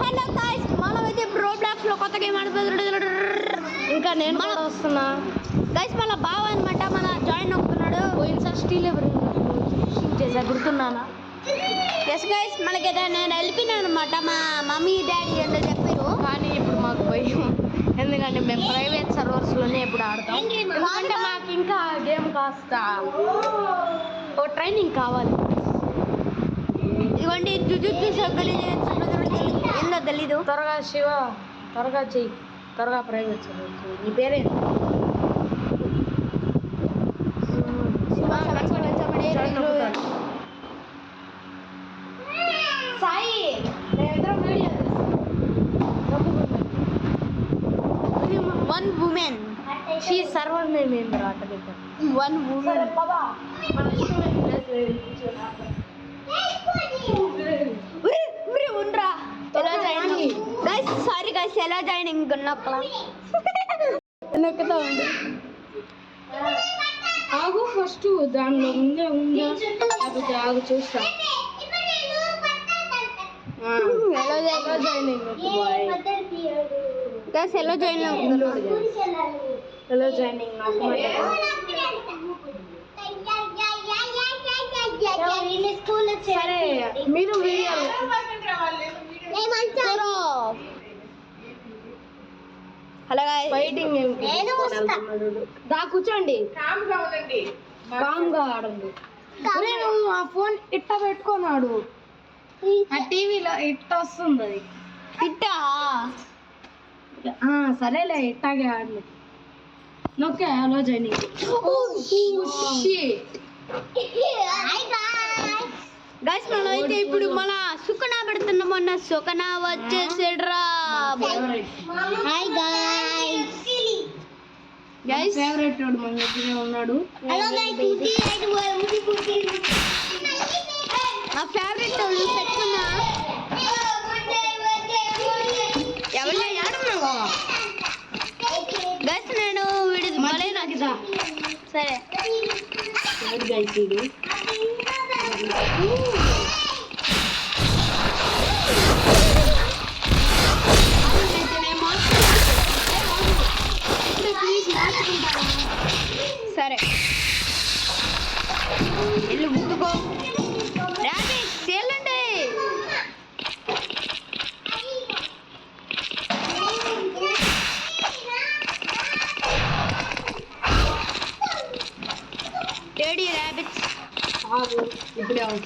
Hello guys, మనమైతే Roblox లో కొత్త గేమ్ ఆడుతున్నాడు. ఇంకా నేను కూడా వస్తున్నా గైస్. మన బావ అనమాట, మన జాయిన్ అవుతున్నాడు. పోయినసారి స్టీల్ ఎవరు చేసా గుర్తున్నానా? ఎస్ గైస్, మనకైతే నేను వెళ్ళిపోయినాను అనమాట. మా మమ్మీ డాడీ అంటే చెప్పారు. కానీ ఇప్పుడు మాకు భయం, ఎందుకంటే మేము ప్రైవేట్ సర్వర్స్లోనే ఎప్పుడు ఆడతాం. ఎందుకంటే మాకు ఇంకా గేమ్ కాస్త ఓ ట్రైనింగ్ కావాలి. ఇదిగోండి జుజుత్సు సగలి ఏందో తెలీదు. త్వరగా శివ, త్వరగా చెయ్యి, త్వరగా ప్రైవేట్ సర్వర్స్. నీ పేరేంటి? Sai one women. She server name ఏంది రా? One women. ఉండరా ఎలా జాయినింగ్ గైస్? సారీ గైస్, ఎలా జాయినింగ్ ఉన్నప్పుడు ఉంది. ఆగు, ఫస్ట్ దానిలో ఉందా ఆగు చూస్తా. ఎలా జాయినింగ్ గైస్, ఎలా జాయిన్ అవుతున్నారు? ఎలా జాయినింగ్ సరే, మీరు హలో గైస్, ఫైటింగ్ దా కూర్చోండి, కామ్గా ఆడండి. నువ్వు ఆ ఫోన్ ఇట్ట పెట్టుకున్నాడు, ఆ టీవీలో ఇట్ట వస్తుంది అది ఇట్టా. సరేలే, ఇట్టాగే ఆడలే. Okay, hello joining. గైస్, మనం అయితే ఇప్పుడు మన సుకనా పెడుతున్నాం. మొన్న సుకనా వచ్చేసాడురా. Hi guys. గైస్ ఫేవరెట్ వాడు మన దగ్గరే ఉన్నాడు. నా ఫేవరెట్ పెట్టుకున్నా. ఎవరు ఆడున్నావా గైస్? నేను వీడిది మళ్ళీ నాకు సరే గైస్, ఇది సరే ఇల్లు ముట్టుకో తేలండి. డేడీ ర్యాబిట్స్ ఆగు, ఇప్పుడే ఆగు.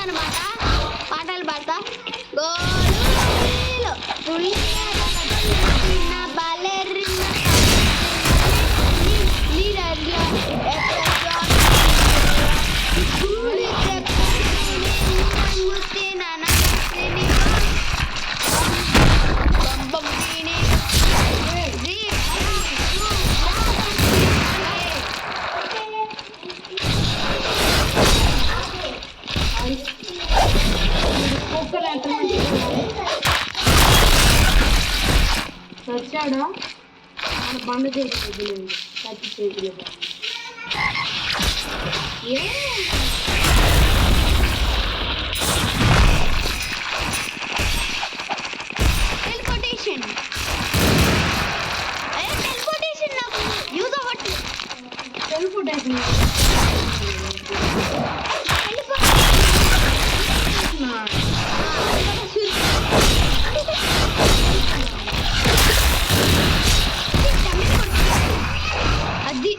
అనమాట పాటలు పాడతా. వచ్చాడా? బండ చేతులు కత్తి చేతులు టెలిపోర్టేషన్ టెలిపోర్టేషన్ నాకు యూజ్ అవ్వట్లేదు. టెలిపోర్టేషన్ అది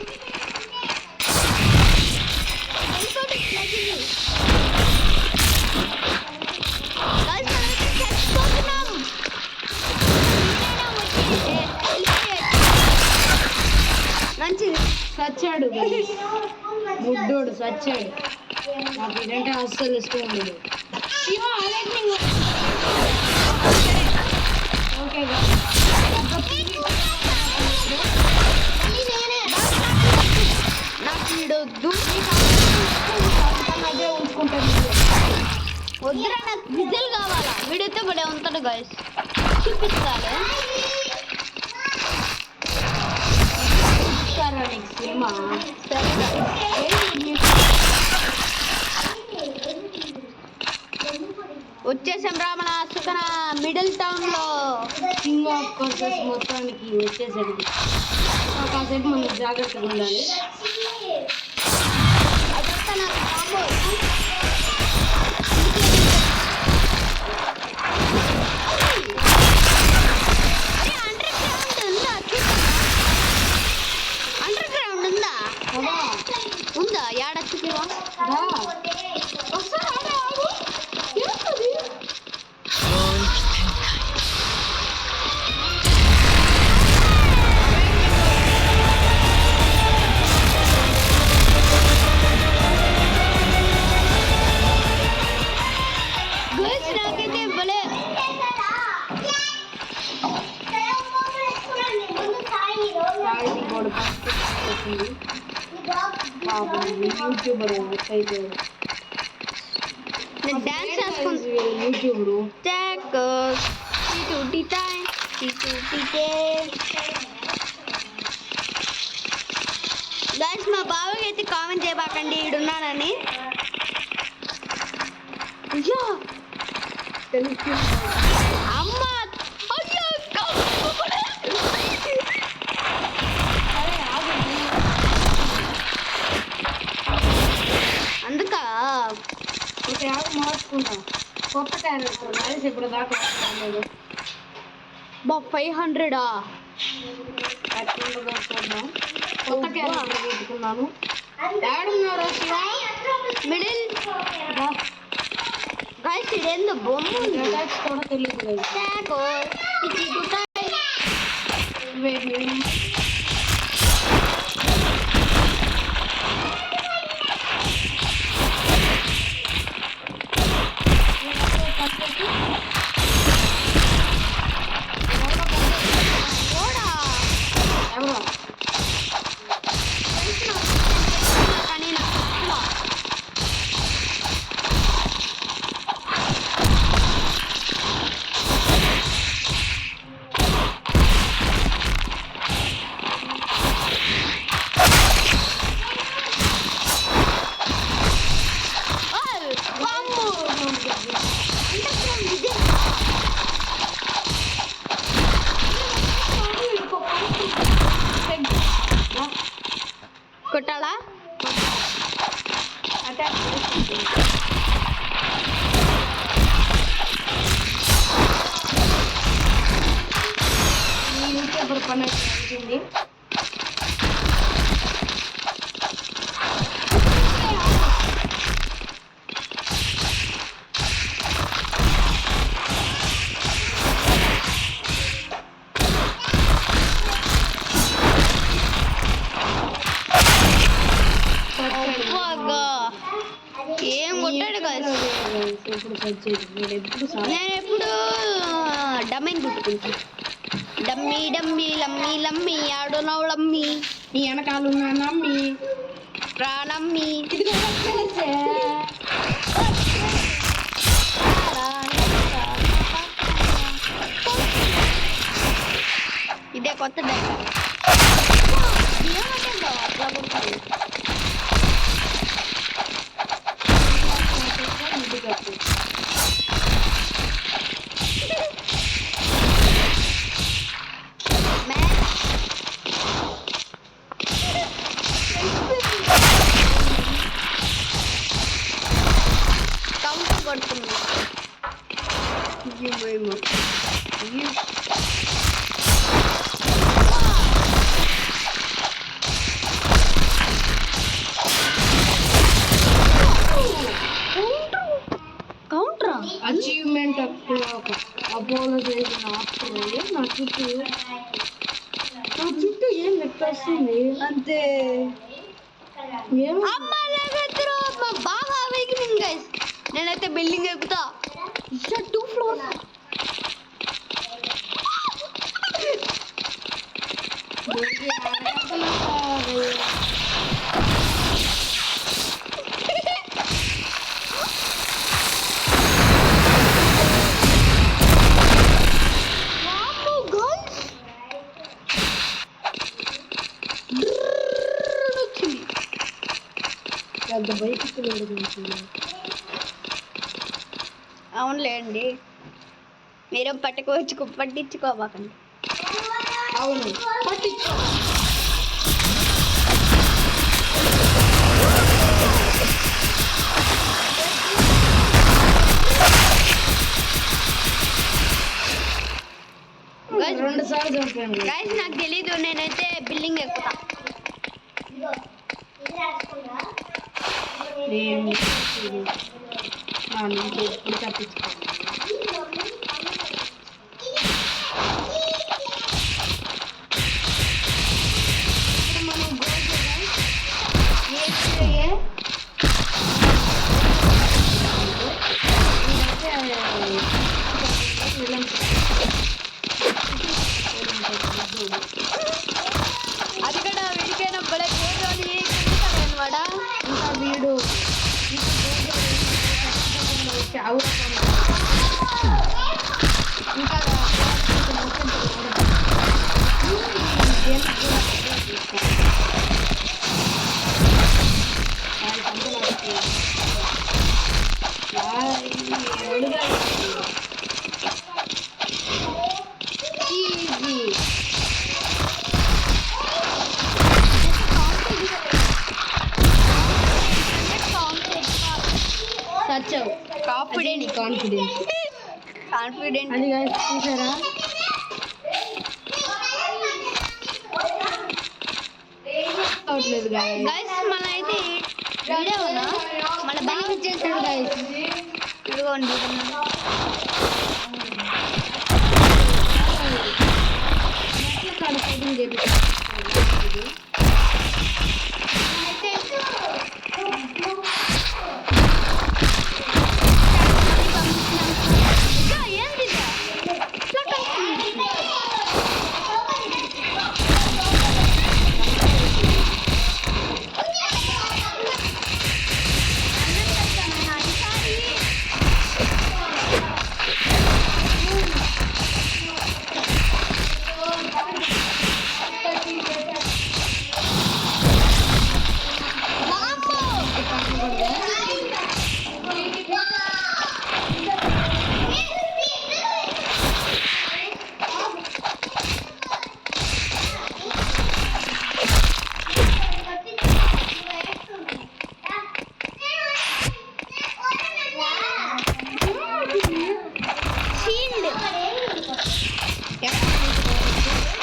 మంచిది. సచ్చాడు ముడ్డోడు సచ్చాడు. నాకు ఇదంటే అస్సలు ఇష్టం ఉండదు. ఓకే నాకు వీడొద్దు, అదే ఉంచుకుంటాను. వద్దురా నాకు విజిల్ కావాలా. వీడైతే బడే ఉంటాడు గైస్, చూపిస్తాను. సినిమా వచ్చేసాం రామణ సుఖన మిడిల్ టౌన్ లో. కింగ్ ఆఫ్ కోర్సెస్ మొత్తానికి వచ్చేసరికి కాసేపు మనం జాగ్రత్తగా ఉండాలి. అదంతా నాకు కాంబో. అండర్ గ్రౌండ్ ఉందా? ఉందా? యాడ చూపివా? నాకైతే భలే యూట్యూబర్ అయితే నేను డాన్స్ చేసుకుంటా. యూట్యూబరు గైస్ మా బావకి అయితే కామెంట్ చేయబాకండి ఈడున్నానని. అయ్యో అమ్మ అయ్యో అందుక ఒక యాభై మార్చుకుంటాం. కొత్త క్యారెక్టర్ ఇప్పుడు దాకా రాలేదు. బా 500 చూద్దాం. కొత్త క్యారెక్టర్ పెట్టుకున్నాను. ఏడున్నారు మిడిల్ గైస్ ఇదేందో బొమ్మ ఉంది. కూడా తెలియదు. కొట్టాలా? యూట్యూబర్ పని వచ్చింది. ఏం కొట్టాడు గైస్. నేను ఎప్పుడు డమ్మిని పుట్టుకుంటా. డమ్మి డమ్మి లమ్మి లమ్మి ఆడునవు లమ్మి నీ వెనకాల నమ్మి ప్రాణమ్మి. ఇదే కొత్త డైలాగ్. వస్తుంది అంతే. ఏం అమ్మ లేవెత్తురు, మా బాగా వెయికింగ్ గైస్. నేనైతే బిల్డింగ్ ఎక్కుతా. 2 ఫ్లోర్స్ పెద్ద బైక్ అవునులేండి, మీరు పట్టించుకోబాకండి. అవును పట్టించు. Guys, 2 సార్లు చంపాను. గైస్ నాకు తెలీదు, నేనైతే బిల్డింగ్ ఎక్కుతా. నేను ఎప్పుడు తప్పించుకోవాలి. మనం అది కూడా వీడికైనా బడే కోడి అనమాట. ఇంకా వీడు ఇంకా సచ్చావు. కాన్ఫిడెంట్ కాన్ఫిడెన్స్ కాన్ఫిడెంట్ అది guys చూసారా? అవట్లేదు guys. గైస్ మన అయితే వీడియో ఉన్నా మన బాగా ఇచ్చేసాడు guys. ఇదిగోండి. కాడ ఫైటింగ్ చేపించాడు.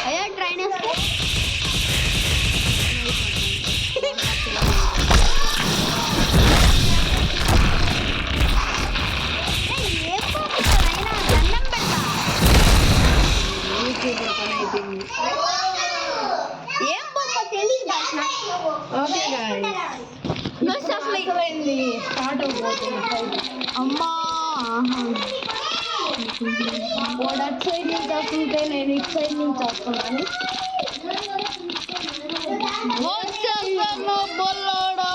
అయ్యా ట్రైన్ వస్తే ఏం బొమ్మ తెలియదు. Okay guys. అసలు స్టార్ట్ అవుతుంది. అమ్మా వాడు అటు సైడ్ నుంచి వస్తుంటే నేను ఇటు సైడ్ నుంచి వస్తున్నాను. బొల్లోడా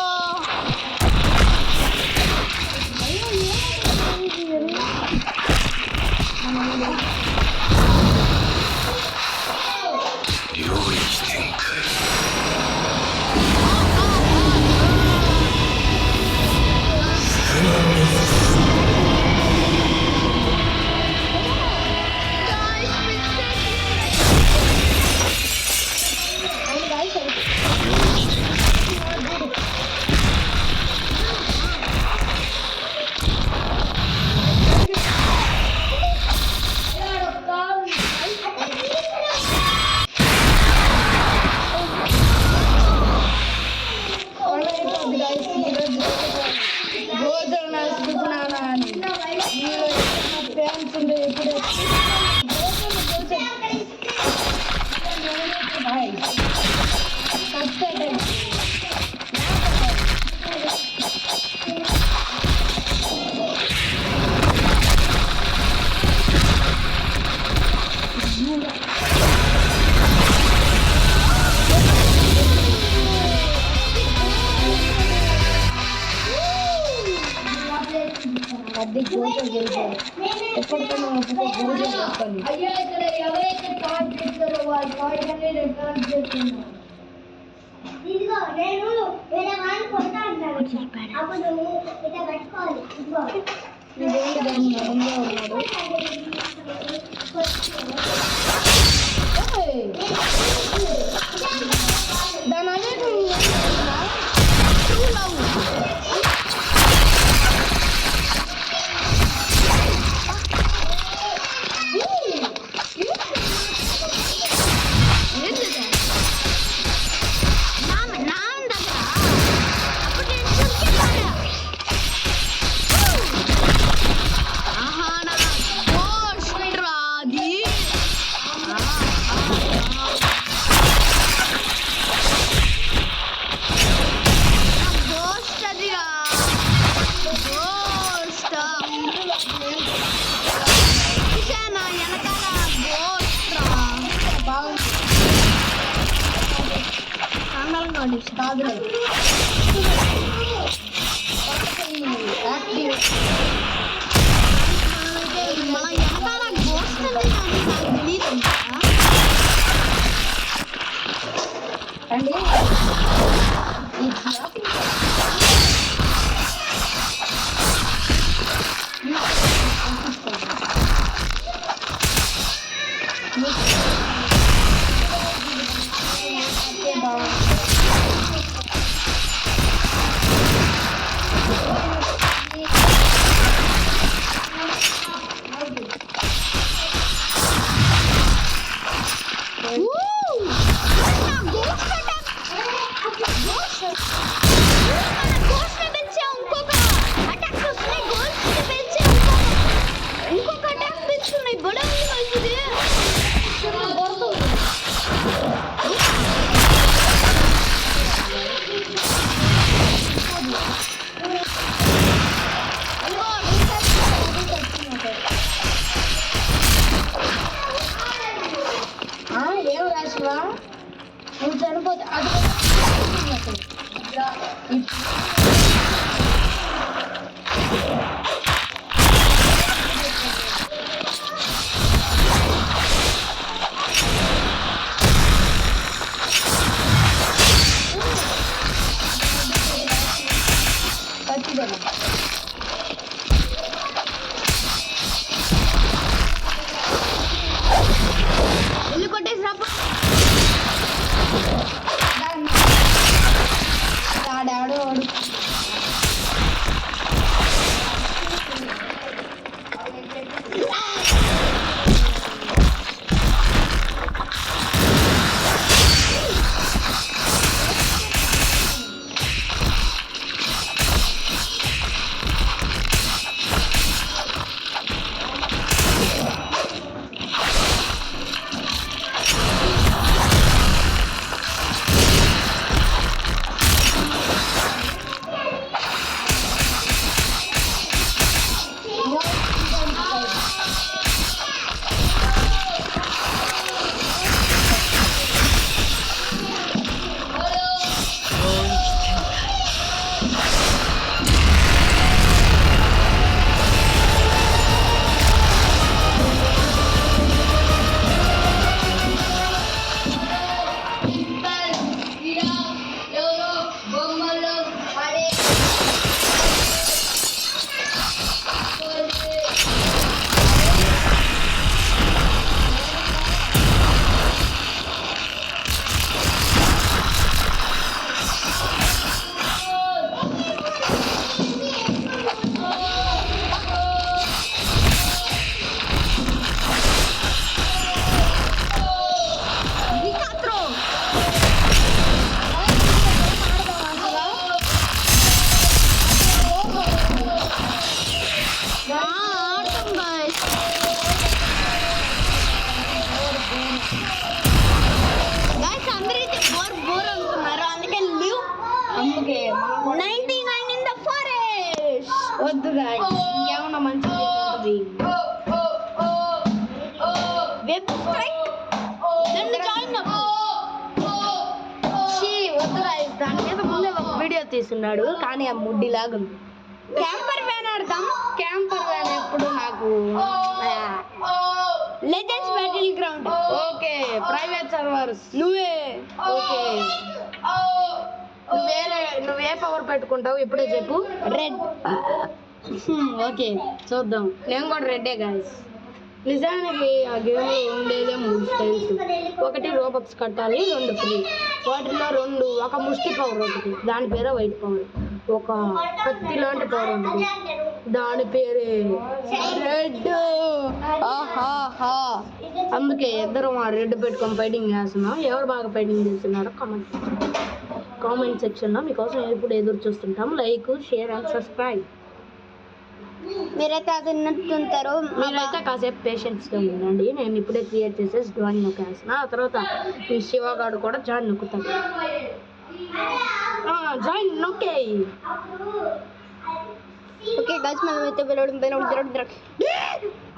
ఇదిగో నేను వేరే వాళ్ళు కొంటా అంటాను అప్పుడు నువ్వు ఇట్లా పెట్టుకోవాలి దాని అదే నువ్వు చనిపోతే అది ఇల్లు కొట్టేసి ఆడాడు అందుకే 99 in the forest. వద్దు guys, ఇంకేమన్నా మంచిది ఉంటుంది. వెబ్ స్ట్రైక్ రెండు జాయిన్ వద్దు guys, దాని మీద ముందే ఒక వీడియో తీసున్నాడు కానీ ఆ ముడ్డిలాగా ఉంది. క్యాంపర్ వ్యాన్ ఆడతాం. క్యాంపర్ వ్యాన్ ఎప్పుడు నాకు legends battle ground. Okay private servers. నువ్వే. ఓకే నువ్వే పవర్ పెట్టుకుంటావు ఇప్పుడే చెప్పు. రెడ్. ఓకే చూద్దాం. నేను కూడా రెడ్డే గాయస్. నిజానికి ఆ గేమ్లో ఉండేదే 3 స్టైల్స్. ఒకటి రోబక్స్ కట్టాలి, 2 ఫ్రీ. వాటిలో 2 ఒక ముష్టి పవర్ ఒకటి, దాని పేరే వైట్ పవర్. ఒక కత్తి లాంటి పవర్ ఉంటుంది, దాని పేరే రెడ్. అందుకే ఇద్దరు మా రెడ్ పెట్టుకొని ఫైటింగ్ చేస్తున్నాం. ఎవరు బాగా ఫైటింగ్ చేస్తున్నారో కామెంట్ సెక్షన్లో మీకోసం ఎప్పుడు ఎదురు చూస్తుంటాం. Like, share and subscribe. మీరైతే అది విన్నట్టుంటారు. మీరైతే కాసేపు పేషెన్స్గా ఉండండి. నేను ఇప్పుడే క్రియేట్ చేసేసి జాయిన్ నొక్కేసిన. ఆ తర్వాత ఈ శివగాడు కూడా జాయిన్ నొక్కుతాడు. జాయిన్ నొక్కే. ఓకే గైస్, మనమైతే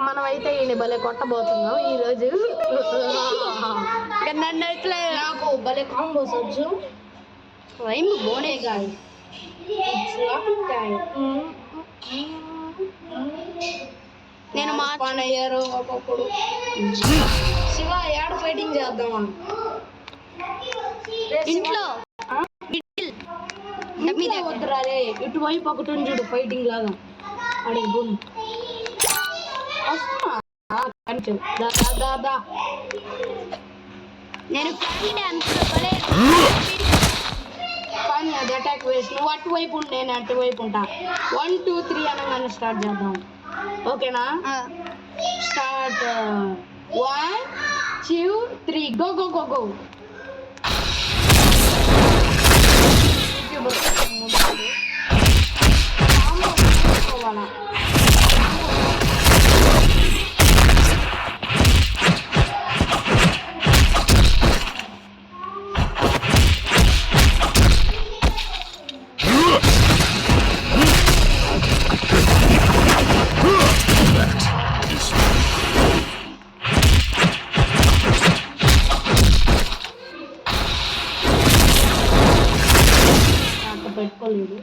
మనమైతే ఈయన భలే కొట్టబోతున్నాం ఈరోజు. నన్ను అయితే నాకు భలే కాంబోస్ వచ్చు. టైం బోనే గాయస్. నేను అయ్యారు ఒక్కొక్కడు. శివ యాడ్ ఫైటింగ్ చేద్దామా ఇంట్లో వద్దురాలే. ఇటువైపు ఒకటి ఉంది చూడు ఫైటింగ్ లాగా. అడిగి భూమి వస్తున్నా. నేను కానీ అది అటాక్ వేసి నువ్వు అటువైపు ఉండి నేను అటువైపు ఉంటా. 1 2 3 అనగానే స్టార్ట్ చేద్దాం. ఓకేనా? Start. 1 2 3 go go go go. పెట్టుకోలేదు.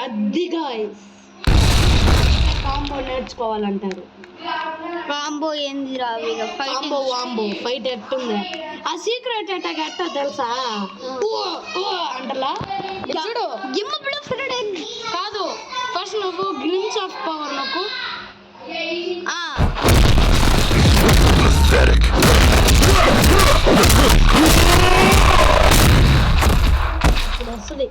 అది గాయ్స్ కాంబో నేర్చుకోవాలంటారు. కాంబో ఏంది రావిగా కాంబో వాంబో ఫైట్ ఎట్టుంది. ఆ సీక్రెట్ అటాక్ ఎట్టా తెలుసా? అంటలా చూడు. కాదు, ఫస్ట్ నువ్వు గ్లిమ్స్ ఆఫ్ పవర్ నొక్కు. ఇప్పుడు వస్తుంది.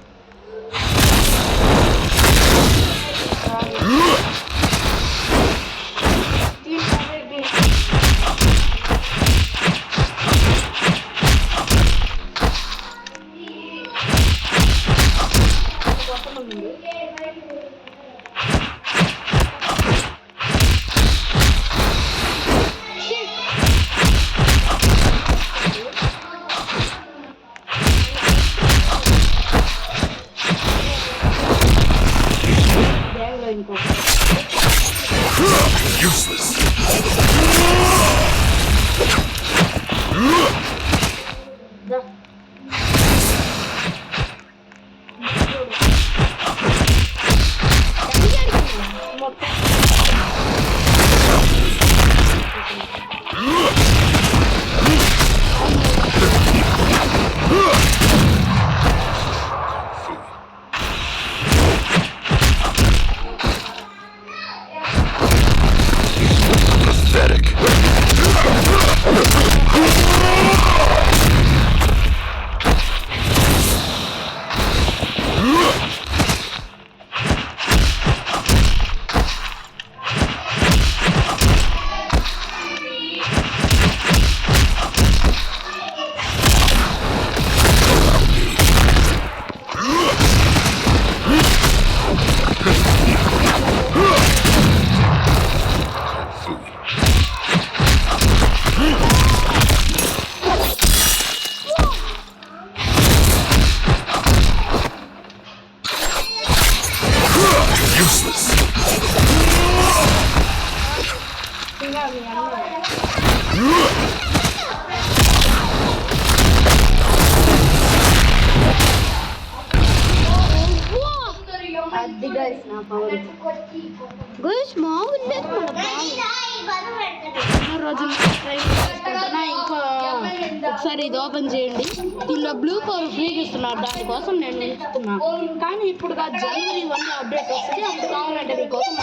Useless. మీ అన్న. అది గైస్ నా పవర్. గైస్ మామూలు రోజు ట్రై చేసుకుంటున్నా. ఇంకా ఒకసారి ఇది ఓపెన్ చేయండి. దీనిలో బ్లూ కవర్ ఫ్రీగా ఇస్తున్నారు, దానికోసం నేను ఇస్తున్నా. కానీ ఇప్పుడు జనవరి 1 అప్డేట్ వస్తుంది, అప్పుడు కావాలంటే మీకోసం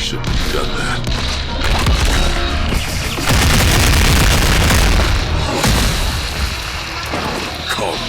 Shouldn't have done that. Come.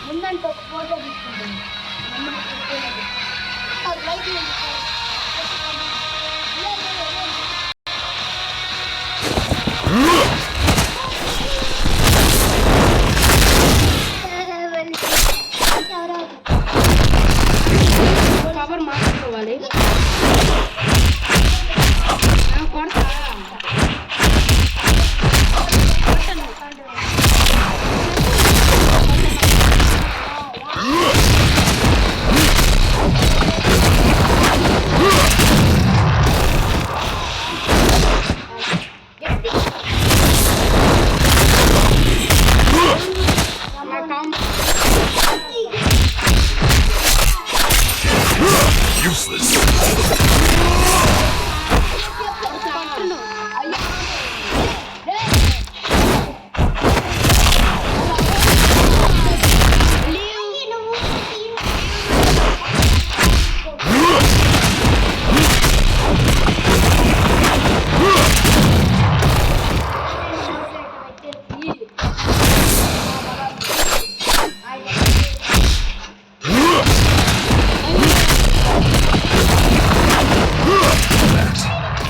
ముందంటే ఒక ఫోటో తీసుకుంటాను. కవర్ మార్చుకోవాలి. కొడతా Useless.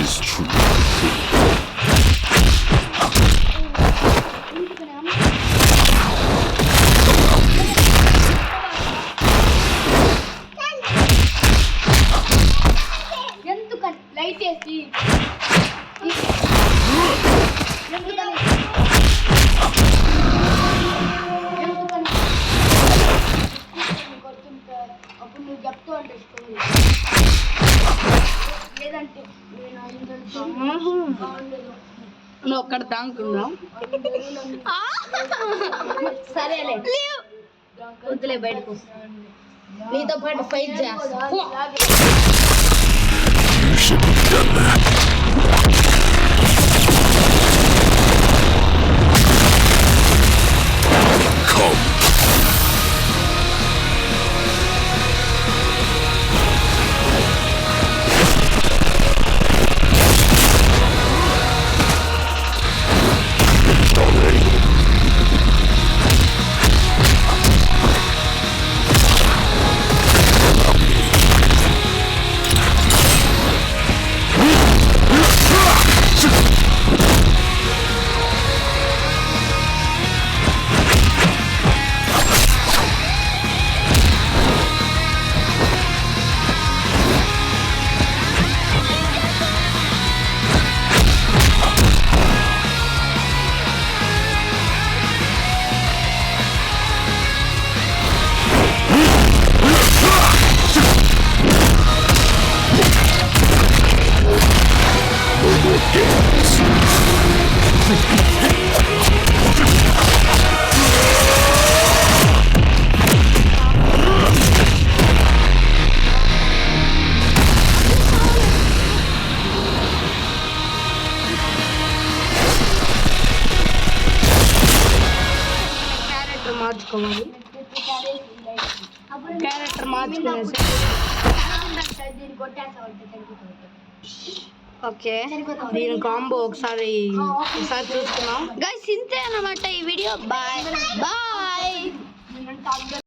Is true. ఎందుకని లైట్ వేసి అప్పుడు నువ్వు చెప్తూ అంటే లేదంటే నువ్వు ఒక్కడ తాగుతున్నావు. సరేలే వద్దులే బయటకు. నీతో పాటు ఫైట్ చేస్తా. You shouldn't have done that. Come. Character మార్చుకోవాలి. అప్పుడు క్యారెక్టర్ మార్చుకునేసి దీన్ని కొట్టేస్తా ఉంటే చనిపోతుంది. ఓకే దీని కాంబో ఒకసారి చూసుకున్నాం. గైస్ ఇంతే అన్నమాట ఈ వీడియో. Bye bye.